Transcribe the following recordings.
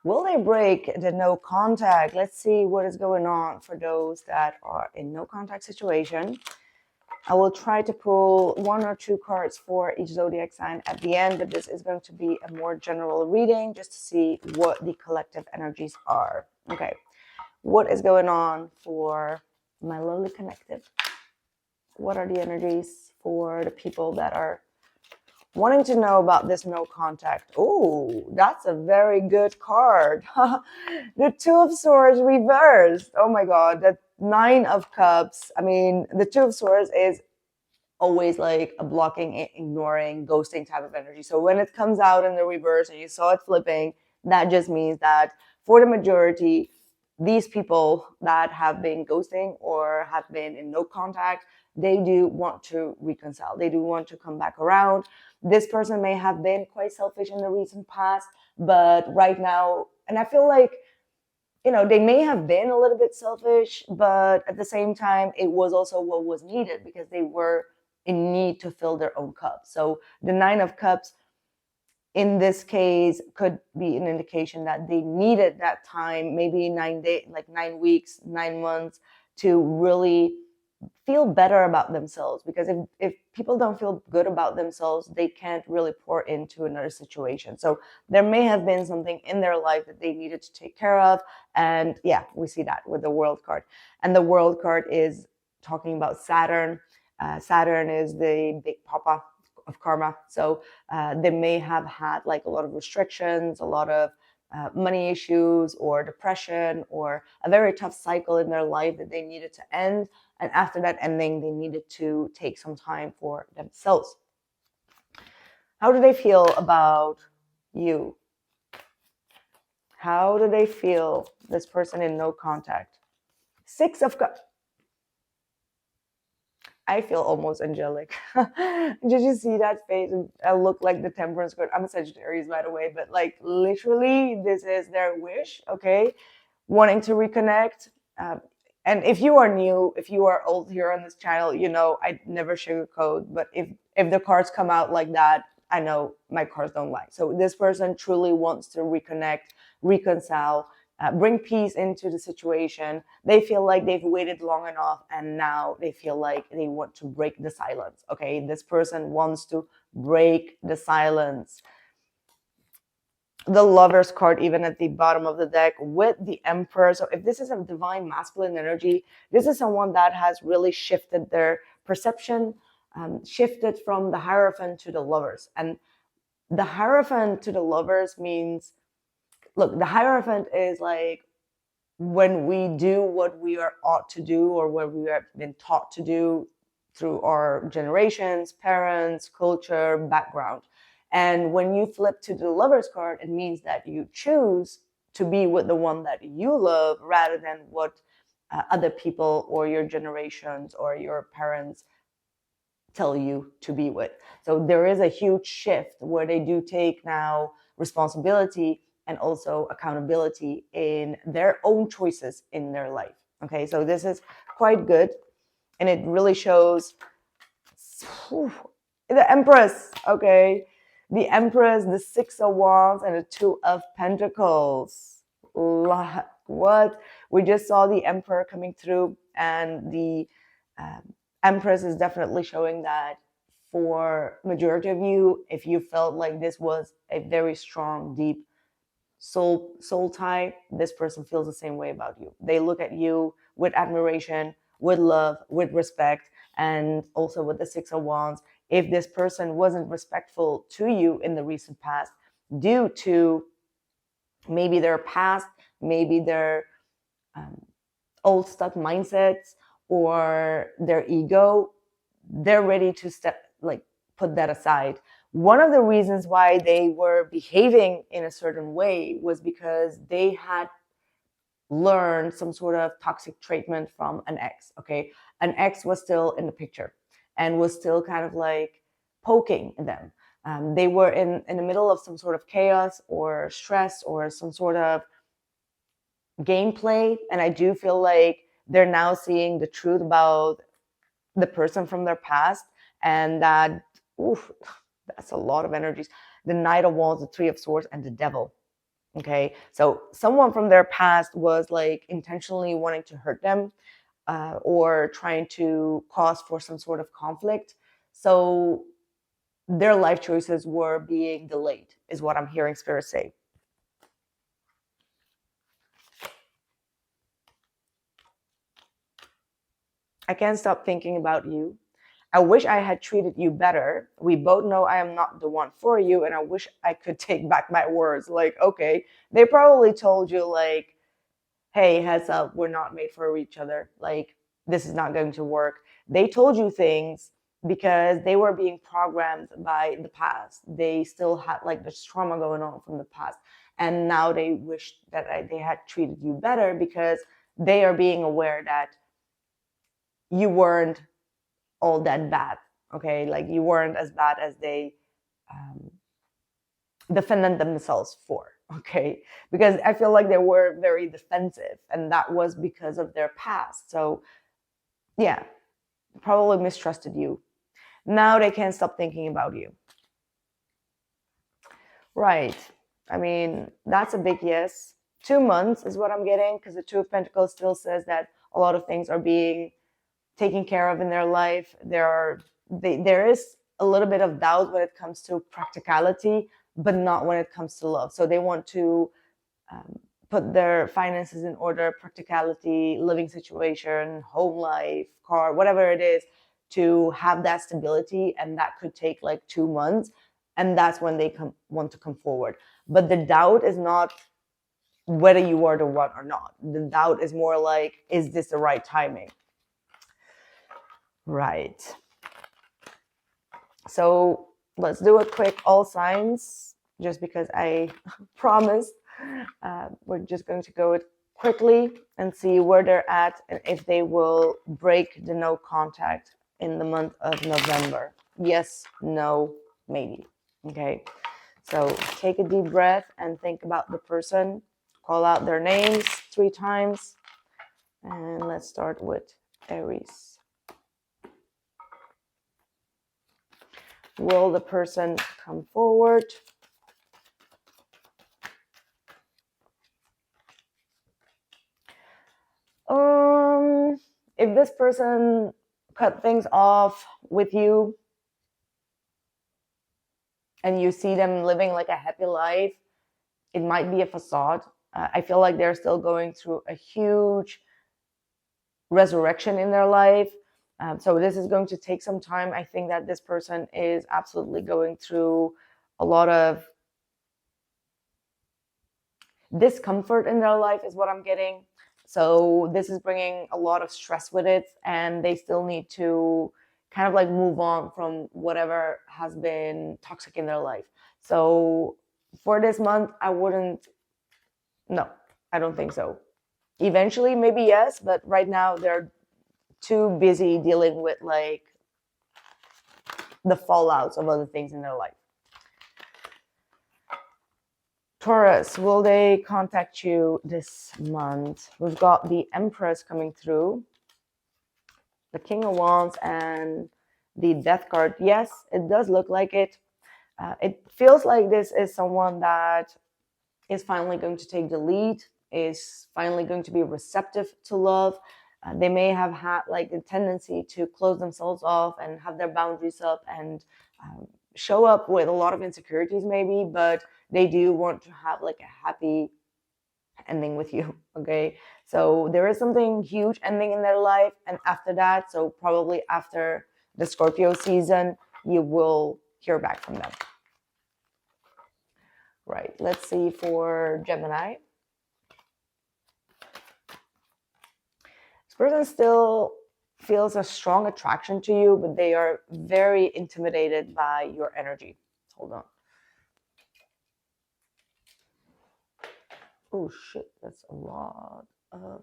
Will they break the no contact? Let's see what is going on for those that are in no contact situation. I will try to pull 1 or 2 cards for each zodiac sign at the end, but this is going to be a more general reading just to see what the collective energies are. Okay, what is going on for my lovely collective? What are the energies for the people that are wanting to know about this no contact? Oh, that's a very good card. The Two of Swords reversed. Oh my God, the Nine of Cups. I mean, the Two of Swords is always like a blocking, ignoring, ghosting type of energy. So when it comes out in the reverse and you saw it flipping, that just means that for the majority, these people that have been ghosting or have been in no contact, they do want to reconcile. They do want to come back around. This person may have been quite selfish in the recent past, but right now, and I feel like, you know, they may have been a little bit selfish, but at the same time, it was also what was needed because they were in need to fill their own cup. So the Nine of Cups in this case could be an indication that they needed that time, maybe 9 days, like 9 weeks, 9 months, to really feel better about themselves. Because if people don't feel good about themselves, they can't really pour into another situation. So there may have been something in their life that they needed to take care of. And yeah, we see that with the World card. And the World card is talking about Saturn. Saturn is the big papa of karma. So they may have had like a lot of restrictions, a lot of money issues or depression or a very tough cycle in their life that they needed to end. And after that ending, they needed to take some time for themselves. How do they feel about you? How do they feel, this person in no contact? Six of Cups. I feel almost angelic. Did you see that face? I look like the Temperance card. I'm a Sagittarius, by the way, but like literally, this is their wish, okay? Wanting to reconnect. And if you are new, if you are old here on this channel, you know I never sugarcoat. But if the cards come out like that, I know my cards don't lie. So this person truly wants to reconnect, reconcile, bring peace into the situation. They feel like they've waited long enough and now they feel like they want to break the silence. Okay, this person wants to break the silence. The Lovers card even at the bottom of the deck with the Emperor. So if this is a divine masculine energy, this is someone that has really shifted their perception, shifted from the Hierophant to the Lovers. And the Hierophant to the Lovers means, look, the Hierophant is like when we do what we are ought to do or what we have been taught to do through our generations, parents, culture, background. And when you flip to the Lovers card, it means that you choose to be with the one that you love rather than what other people or your generations or your parents tell you to be with. So there is a huge shift where they do take now responsibility and also accountability in their own choices in their life. Okay, so this is quite good. And it really shows the Empress, okay? The Empress, the Six of Wands, and the Two of Pentacles. What? We just saw the Emperor coming through, and the Empress is definitely showing that for majority of you, if you felt like this was a very strong, deep soul tie, this person feels the same way about you. They look at you with admiration, with love, with respect, and also with the Six of Wands. If this person wasn't respectful to you in the recent past due to maybe their past, maybe their old stuck mindsets or their ego, they're ready to put that aside. One of the reasons why they were behaving in a certain way was because they had learned some sort of toxic treatment from an ex, okay? An ex was still in the picture and was still kind of like poking them. They were in the middle of some sort of chaos or stress or some sort of gameplay. And I do feel like they're now seeing the truth about the person from their past, and that, oof, that's a lot of energies. The Knight of Wands, the Three of Swords, and the Devil. Okay, so someone from their past was like intentionally wanting to hurt them, or trying to cause for some sort of conflict. So their life choices were being delayed, is what I'm hearing Spirit say. I can't stop thinking about you. I wish I had treated you better. We both know I am not the one for you, and I wish I could take back my words. Like, okay, they probably told you, like, hey, heads up, we're not made for each other. Like, this is not going to work. They told you things because they were being programmed by the past. They still had like this trauma going on from the past. And now they wish that they had treated you better because they are being aware that you weren't all that bad. Okay, like you weren't as bad as they defended themselves for. Okay, because I feel like they were very defensive, and that was because of their past. So yeah, probably mistrusted you. Now they can't stop thinking about you. Right. I mean, that's a big yes. 2 months is what I'm getting, because the Two of Pentacles still says that a lot of things are being taken care of in their life. There is a little bit of doubt when it comes to practicality, but not when it comes to love. So they want to put their finances in order, practicality, living situation, home life, car, whatever it is, to have that stability. And that could take like 2 months. And that's when they want to come forward. But the doubt is not whether you are the one or not. The doubt is more like, is this the right timing? Right. So let's do a quick all signs, just because I promised. We're just going to go it quickly and see where they're at and if they will break the no contact in the month of November. Yes, no, maybe. Okay. So take a deep breath and think about the person. Call out their names 3 times. And let's start with Aries. Will the person come forward? If this person cut things off with you and you see them living like a happy life, it might be a facade. I feel like they're still going through a huge resurrection in their life. So this is going to take some time. I think that this person is absolutely going through a lot of discomfort in their life, is what I'm getting. So this is bringing a lot of stress with it, and they still need to kind of like move on from whatever has been toxic in their life. So for this month, no, I don't think so. Eventually, maybe yes, but right now they're too busy dealing with like the fallouts of other things in their life. Taurus, will they contact you this month? We've got the Empress coming through, the King of Wands, and the Death card. Yes, it does look like it. It feels like this is someone that is finally going to take the lead, is finally going to be receptive to love. They may have had like a tendency to close themselves off and have their boundaries up and show up with a lot of insecurities maybe, but they do want to have like a happy ending with you. Okay, so there is something huge ending in their life, and after that, so probably after the Scorpio season, you will hear back from them. Right, let's see for Gemini. This person still feels a strong attraction to you, but they are very intimidated by your energy. Hold on. Oh shit, that's a lot of...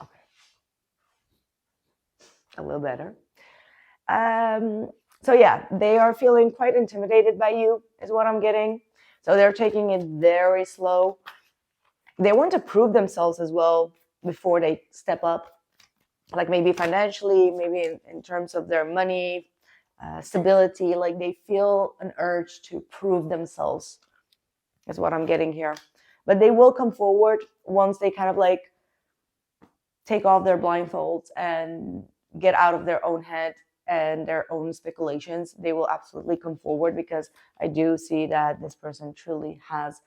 Okay. A little better. So yeah, they are feeling quite intimidated by you, is what I'm getting. So they're taking it very slow. They want to prove themselves as well before they step up, like maybe financially, maybe in terms of their money, stability, like they feel an urge to prove themselves, is what I'm getting here. But they will come forward once they kind of like take off their blindfolds and get out of their own head and their own speculations. They will absolutely come forward, because I do see that this person truly has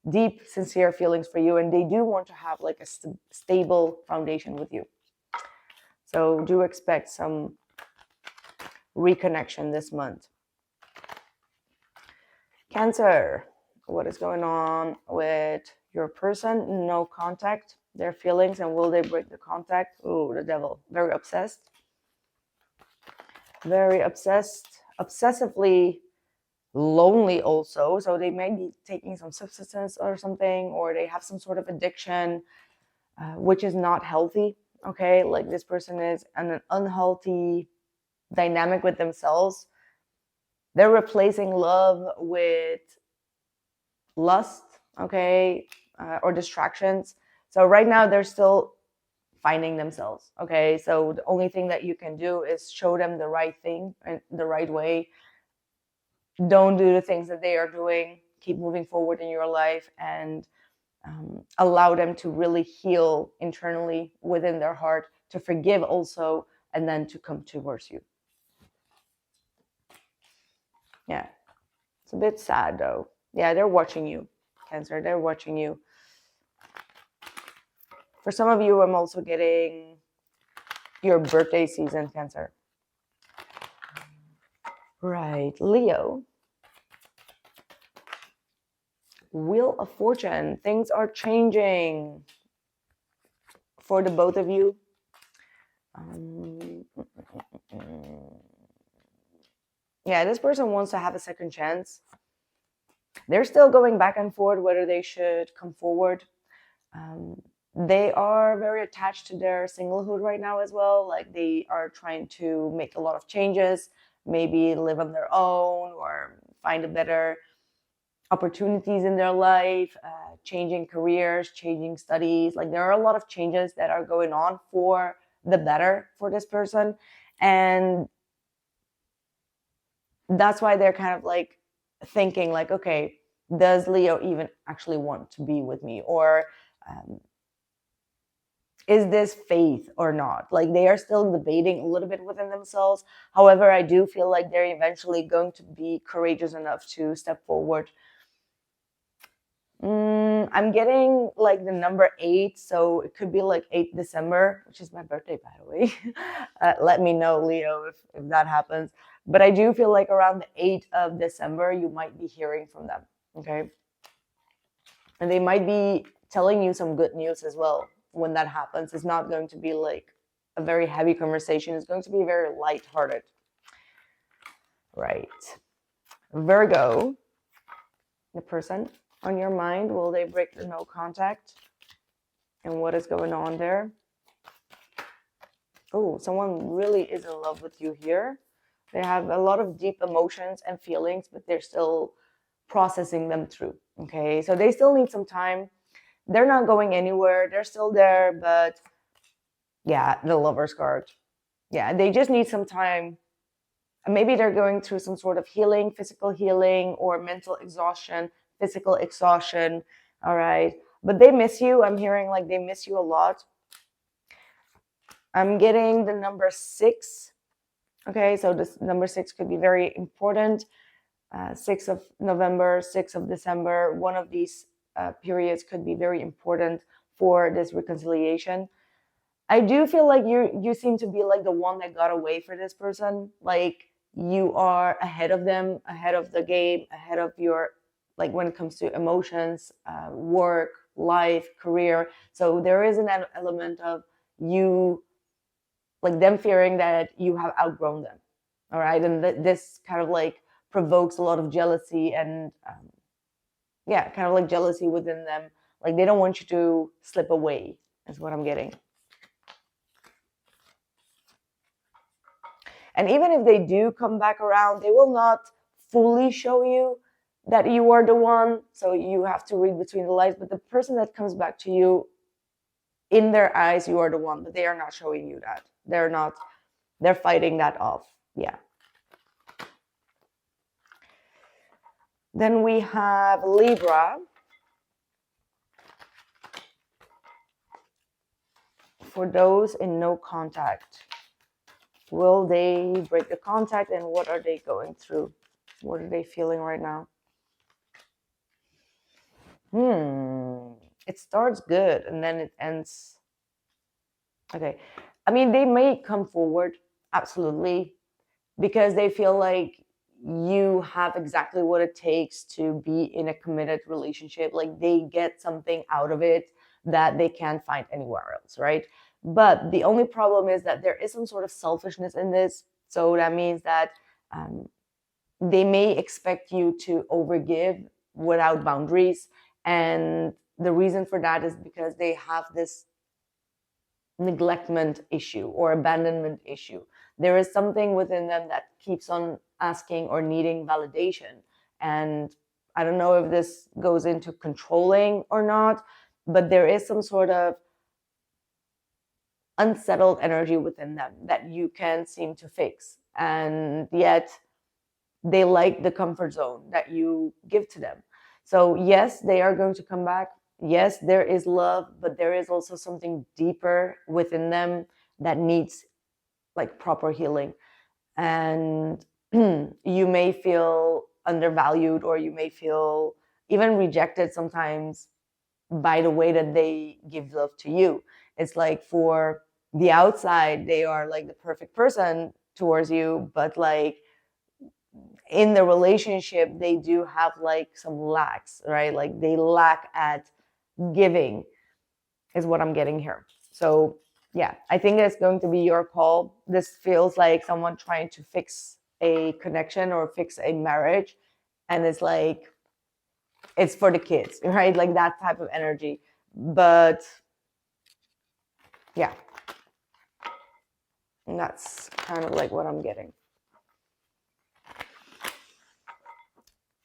deep, sincere feelings for you, and they do want to have like a stable foundation with you. So do expect some reconnection this month. Cancer, what is going on with your person? No contact, their feelings, and will they break the contact? Oh, the devil, very obsessed. Very obsessed, obsessively lonely also. So they may be taking some substance or something, or they have some sort of addiction, which is not healthy. Okay, like this person is in an unhealthy dynamic with themselves. They're replacing love with lust, okay, or distractions. So right now they're still finding themselves, okay? So the only thing that you can do is show them the right thing and the right way. Don't do the things that they are doing. Keep moving forward in your life, and allow them to really heal internally within their heart, to forgive also, and then to come towards you. Yeah, it's a bit sad though. Yeah, they're watching you, Cancer. They're watching you. For some of you, I'm also getting your birthday season, Cancer. Right, Leo. Wheel of Fortune. Things are changing for the both of you. Yeah, this person wants to have a second chance. They're still going back and forth whether they should come forward. They are very attached to their singlehood right now as well. Like they are trying to make a lot of changes, maybe live on their own or find a better opportunities in their life, changing careers, changing studies. Like there are a lot of changes that are going on for the better for this person. And that's why they're kind of like thinking like, okay, does Leo even actually want to be with me? Or is this faith or not? Like they are still debating a little bit within themselves. However, I do feel like they're eventually going to be courageous enough to step forward. I'm getting like the number 8, so it could be like 8 December, which is my birthday, by the way. Let me know, Leo, if that happens. But I do feel like around the 8th of December, you might be hearing from them, okay? And they might be telling you some good news as well when that happens. It's not going to be like a very heavy conversation. It's going to be very lighthearted. Right. Virgo, the person on your mind, will they break the no contact? And what is going on there? Oh, someone really is in love with you here. They have a lot of deep emotions and feelings, but they're still processing them through, okay? So they still need some time. They're not going anywhere. They're still there, but yeah, the Lover's card. Yeah, they just need some time. Maybe they're going through some sort of healing, physical healing, or mental exhaustion, physical exhaustion, all right? But they miss you. I'm hearing like they miss you a lot. I'm getting the number 6. Okay, so this number 6 could be very important. 6th of November, 6th of December, one of these periods could be very important for this reconciliation. I do feel like you seem to be like the one that got away for this person. Like you are ahead of them, ahead of the game, ahead of your, like when it comes to emotions, work, life, career. So there is an element of you, like them fearing that you have outgrown them. All right. And this kind of like provokes a lot of jealousy and yeah, kind of like jealousy within them. Like they don't want you to slip away, is what I'm getting. And even if they do come back around, they will not fully show you that you are the one. So you have to read between the lines. But the person that comes back to you, in their eyes, you are the one. But they are not showing you that. They're fighting that off. Yeah. Then we have Libra. For those in no contact, will they break the contact, and what are they going through? What are they feeling right now? It starts good and then it ends. Okay. I mean, they may come forward, absolutely, because they feel like you have exactly what it takes to be in a committed relationship. Like they get something out of it that they can't find anywhere else, right? But the only problem is that there is some sort of selfishness in this. So that means that they may expect you to overgive without boundaries. And the reason for that is because they have this neglectment issue or abandonment issue. There is something within them that keeps on asking or needing validation. And I don't know if this goes into controlling or not, but there is some sort of unsettled energy within them that you can't seem to fix. And yet they like the comfort zone that you give to them. So yes, they are going to come back. Yes, there is love, but there is also something deeper within them that needs like proper healing. And you may feel undervalued, or you may feel even rejected sometimes by the way that they give love to you. It's like for the outside, they are like the perfect person towards you, but like in the relationship, they do have like some lacks, right? Like they lack at giving, is what I'm getting here. So yeah, I think it's going to be your call. This feels like someone trying to fix a connection or fix a marriage, and it's like it's for the kids, right? Like that type of energy. But yeah, and that's kind of like what I'm getting.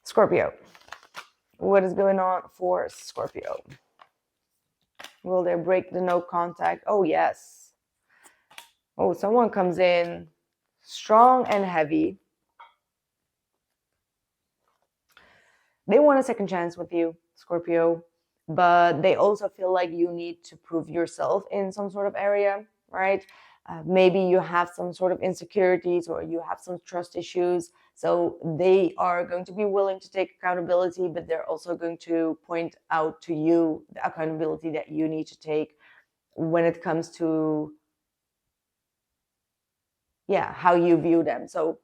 Scorpio. What is going on for Scorpio? Will they break the no contact? Oh, yes. Oh, someone comes in strong and heavy. They want a second chance with you, Scorpio, but they also feel like you need to prove yourself in some sort of area, right? Maybe you have some sort of insecurities or you have some trust issues. So they are going to be willing to take accountability, but they're also going to point out to you the accountability that you need to take when it comes to, yeah, how you view them. So,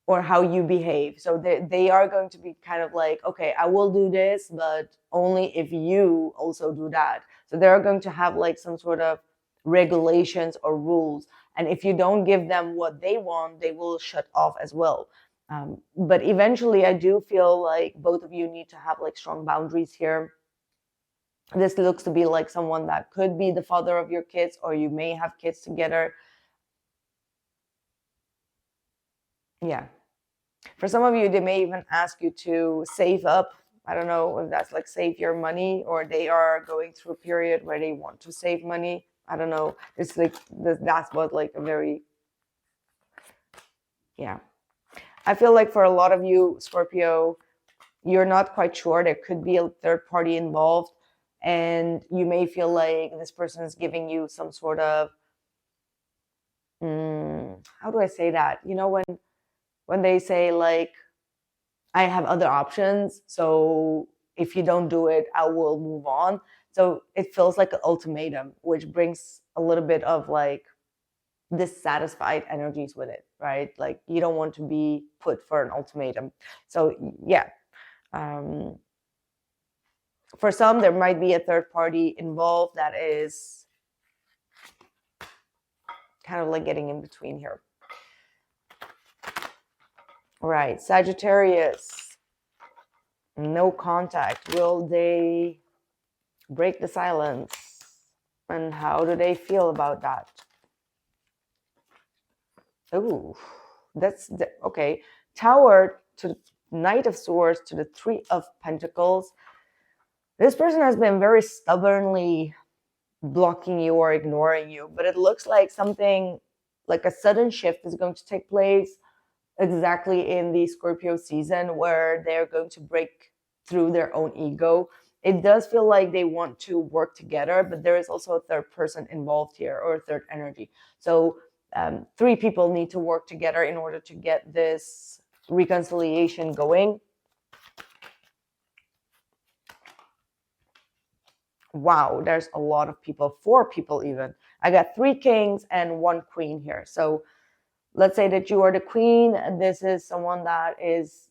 or how you behave. So they are going to be kind of like, okay, I will do this, but only if you also do that. So they're going to have like some sort of regulations or rules. And if you don't give them what they want, they will shut off as well. But eventually, I do feel like both of you need to have like strong boundaries here. This looks to be like someone that could be the father of your kids, or you may have kids together. Yeah. For some of you, they may even ask you to save up. I don't know if that's like save your money, or they are going through a period where they want to save money. I don't know. It's like that's what like a very, yeah. I feel like for a lot of you, Scorpio, you're not quite sure. There could be a third party involved, and you may feel like this person is giving you some sort of, how do I say that? You know, when they say like, I have other options, so if you don't do it, I will move on. So it feels like an ultimatum, which brings a little bit of like dissatisfied energies with it, right? Like you don't want to be put for an ultimatum. So yeah, for some, there might be a third party involved that is kind of like getting in between here. All right, Sagittarius, no contact. Will they break the silence? And how do they feel about that? Oh, okay. Tower to Knight of Swords to the Three of Pentacles. This person has been very stubbornly blocking you or ignoring you, but it looks like something like a sudden shift is going to take place, exactly in the Scorpio season where they're going to break through their own ego. It does feel like they want to work together, but there is also a third person involved here, or a third energy. So three people need to work together in order to get this reconciliation going. Wow, there's a lot of people, 4 people even. I got 3 kings and 1 queen here. So let's say that you are the queen, and this is someone that is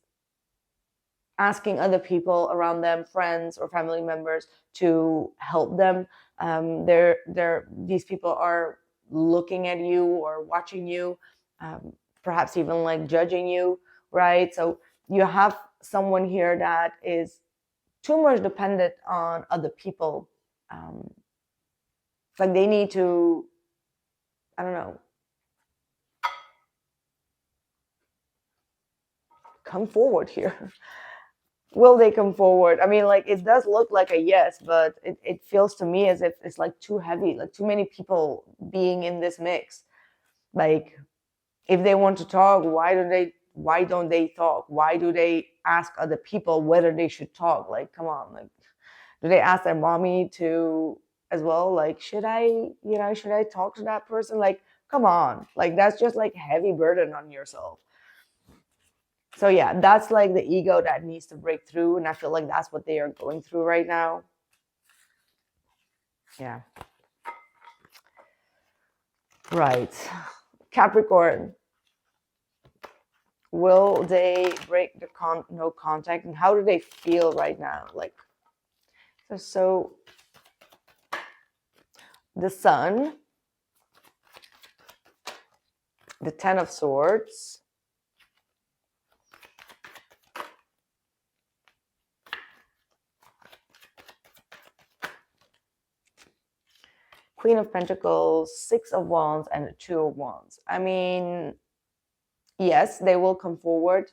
asking other people around them, friends or family members, to help them. These people are looking at you or watching you, perhaps even like judging you, right? So you have someone here that is too much dependent on other people. It's like they need to, I don't know, come forward here. Will they come forward? I mean, like, it does look like a yes, but it feels to me as if it's like too heavy, like too many people being in this mix. Like, if they want to talk, why don't they talk? Why do they ask other people whether they should talk? Like, come on, like, do they ask their mommy to as well? Like, should I talk to that person? Like, come on, like, that's just like heavy burden on yourself. So yeah, that's like the ego that needs to break through, and I feel like that's what they are going through right now. Yeah. Right. Capricorn. Will they break the no contact, and how do they feel right now? Like, so the Sun, the 10 of Swords, Queen of Pentacles, 6 of Wands, and the 2 of Wands. I mean, yes, they will come forward,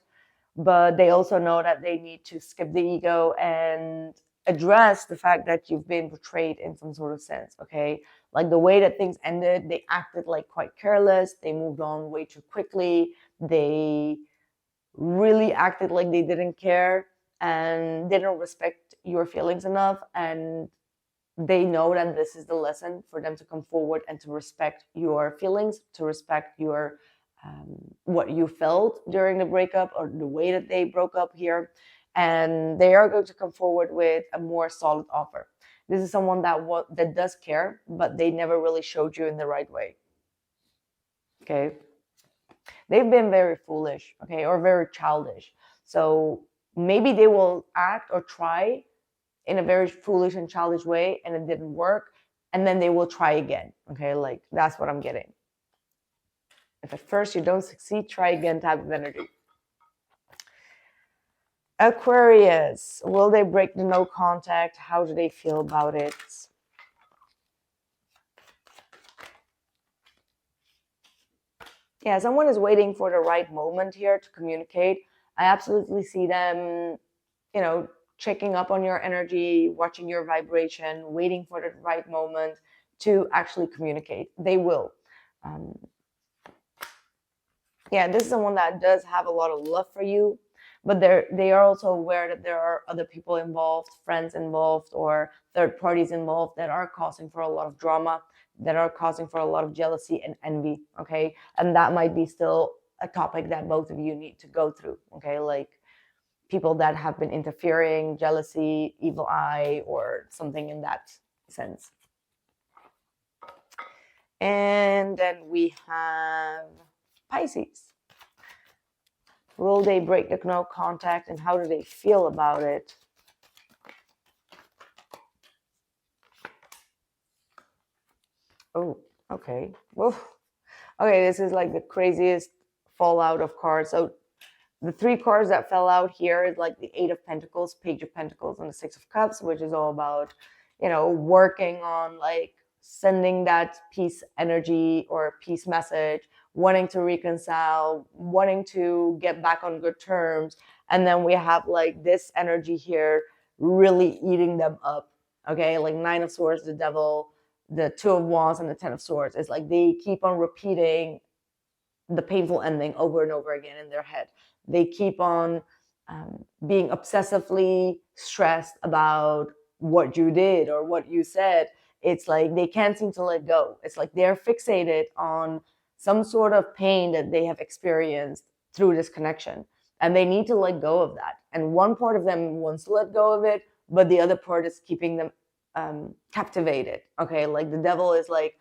but they also know that they need to skip the ego and address the fact that you've been betrayed in some sort of sense, okay? Like, the way that things ended, they acted like quite careless, they moved on way too quickly, they really acted like they didn't care and didn't respect your feelings enough, and they know that this is the lesson for them to come forward and to respect your feelings, to respect your what you felt during the breakup or the way that they broke up here. And they are going to come forward with a more solid offer. This is someone that does care, but they never really showed you in the right way. Okay. They've been very foolish, okay, or very childish. So maybe they will act or try in a very foolish and childish way, and it didn't work, and then they will try again. Okay, like, that's what I'm getting. If at first you don't succeed, try again type of energy. Aquarius, will they break the no contact? How do they feel about it? Yeah, someone is waiting for the right moment here to communicate. I absolutely see them, checking up on your energy, watching your vibration, waiting for the right moment to actually communicate. They will. Yeah, this is someone that does have a lot of love for you, but they are also aware that there are other people involved, friends involved, or third parties involved that are causing for a lot of drama, that are causing for a lot of jealousy and envy, okay? And that might be still a topic that both of you need to go through, okay? Like, people that have been interfering, jealousy, evil eye, or something in that sense. And then we have Pisces. Will they break the no contact, and how do they feel about it? Oh, okay. Whoa. Okay, this is like the craziest fallout of cards. So the 3 cards that fell out here is like the 8 of Pentacles, Page of Pentacles, and the 6 of Cups, which is all about, working on like sending that peace energy or peace message, wanting to reconcile, wanting to get back on good terms. And then we have like this energy here really eating them up. Okay, like 9 of Swords, the Devil, the 2 of Wands, and the 10 of Swords. It's like they keep on repeating the painful ending over and over again in their head. They keep on being obsessively stressed about what you did or what you said. It's like they can't seem to let go. It's like they're fixated on some sort of pain that they have experienced through this connection, and they need to let go of that. And one part of them wants to let go of it, but the other part is keeping them captivated. Okay, like the devil is like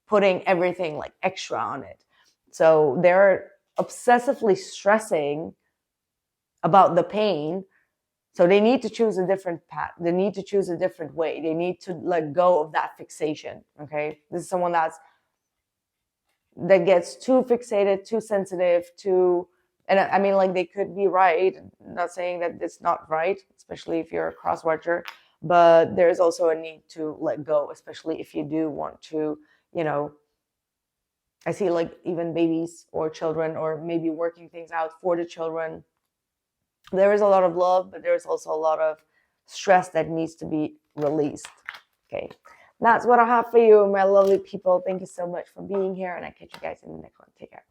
putting everything like extra on it. So they're obsessively stressing about the pain. So they need to choose a different path. They need to choose a different way. They need to let go of that fixation. Okay, this is someone that gets too fixated, too sensitive, too. And I mean, like, they could be right. I'm not saying that it's not right, especially if you're a cross watcher. But there's also a need to let go, especially if you do want to, you know, I see like even babies or children, or maybe working things out for the children. There is a lot of love, but there's also a lot of stress that needs to be released. Okay, that's what I have for you, my lovely people. Thank you so much for being here, and I catch you guys in the next one. Take care.